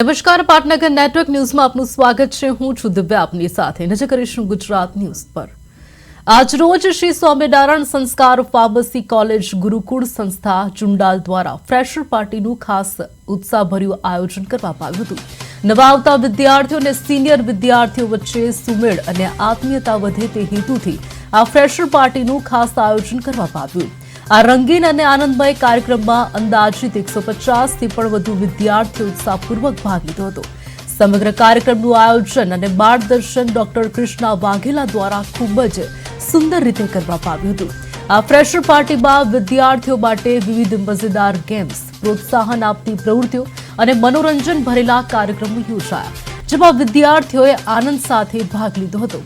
નમસ્કાર, પાટનગર નેટવર્ક ન્યૂઝમાં આપનું સ્વાગત છે। હું છું દિવ્યા, આપની સાથે નજર કરીશું ગુજરાત ન્યૂઝ પર। આજરોજ શ્રી સ્વામિનારાયણ સંસ્કાર ફાર્મસી કોલેજ ગુરુકુળ સંસ્થા ચુંડાલ દ્વારા ફ્રેશર પાર્ટીનું ખાસ ઉત્સાહભર્યું આયોજન કરવામાં આવ્યું હતું। નવા આવતા વિદ્યાર્થીઓ અને સિનિયર વિદ્યાર્થીઓ વચ્ચે સુમેળ અને આત્મીયતા વધે તે હેતુથી આ ફ્રેશર પાર્ટીનું ખાસ આયોજન કરવામાં આવ્યું। આ રંગીન અને આનંદમય કાર્યક્રમમાં અંદાજિત 150 થી પણ વધુ વિદ્યાર્થીઓ ઉત્સાહપૂર્વક ભાગ લીધો હતો। સમગ્ર કાર્યક્રમનું આયોજન અને માર્ગદર્શન ડોક્ટર કૃષ્ણા વાઘેલા દ્વારા ખૂબ જ સુંદર રીતે કરવામાં આવ્યું હતું। આ ફ્રેશર પાર્ટીમાં વિદ્યાર્થીઓ માટે વિવિધ મજેદાર ગેમ્સ, પ્રોત્સાહન આપતી પ્રવૃત્તિઓ અને મનોરંજન ભરેલા કાર્યક્રમો યોજાયા, જેમાં વિદ્યાર્થીઓએ આનંદ સાથે ભાગ લીધો હતો।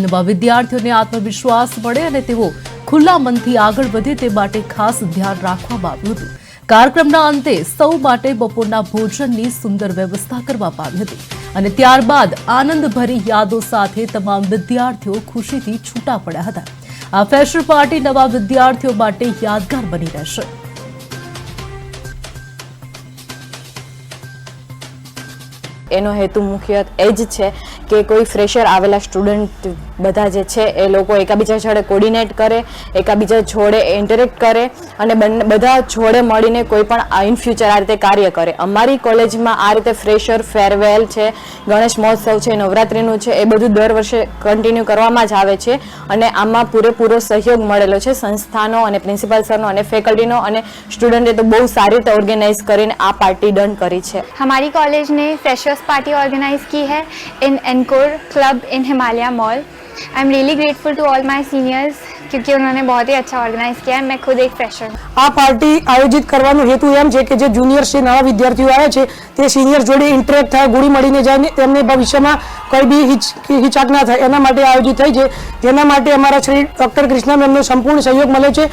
નવા વિદ્યાર્થીઓને આત્મવિશ્વાસ મળે અને તેઓ ખુલ્લા મનથી આગળ વધે તે માટે ખાસ ધ્યાન રાખવામાં આવ્યું હતું। કાર્યક્રમના અંતે સૌ માટે બપોરના ભોજનની સુંદર વ્યવસ્થા કરવામાં આવી હતી અને ત્યારબાદ આનંદભરી યાદો સાથે તમામ વિદ્યાર્થીઓ ખુશીથી છૂટા પડ્યા હતા। આ ફ્રેશર પાર્ટી નવા વિદ્યાર્થીઓ માટે યાદગાર બની રહેશે। એનો હેતુ મુખ્ય એ જ છે કે કોઈ ફ્રેશર આવેલા સ્ટુડન્ટ બધા જે છે એ લોકો એકાબીજા જોડે કોર્ડિનેટ કરે, એકાબીજા જોડે ઇન્ટરેક્ટ કરે અને બધા જોડે મળીને કોઈ પણ ઇન ફ્યુચર આ રીતે કાર્ય કરે। અમારી કોલેજમાં આ રીતે ફ્રેશર, ફેરવેલ છે, ગણેશ મહોત્સવ છે, નવરાત્રિનું છે, એ બધું દર વર્ષે કન્ટિન્યુ કરવામાં જ આવે છે અને આમાં પૂરેપૂરો સહયોગ મળેલો છે સંસ્થાનો અને પ્રિન્સિપાલ સરનો અને ફેકલ્ટીનો અને स्टूडेंट तो बहुत सारी રીતે ઓર્ગેનાઇઝ કરીને આ પાર્ટી ડન કરી છે। हमारी कॉलेज ने फ्रेशर्स पार्टी ऑर्गेनाइज की है in Encore club in Himalaya mall. I am really grateful to all my seniors क्योंकि उन्होंने बहुत ही अच्छा ऑर्गेनाइज किया है। मैं खुद एक फ्रेशर हूँ। આ પાર્ટી આયોજિત કરવાનો હેતુ એમ છે કે જે જુનિયર છે, નવા વિદ્યાર્થીઓ આવે છે, તે સિનિયર જોડે ઇન્ટરેક્ટ થાય, ગુડી મળીને જાય, તેમને ભવિષ્યમાં કોઈ બી હિચાક ના થાય એના માટે આયોજિત થઈ છે। તેના માટે અમારા શ્રી ડોક્ટર કૃષ્ણા મેમનો સંપૂર્ણ સહયોગ મળે છે।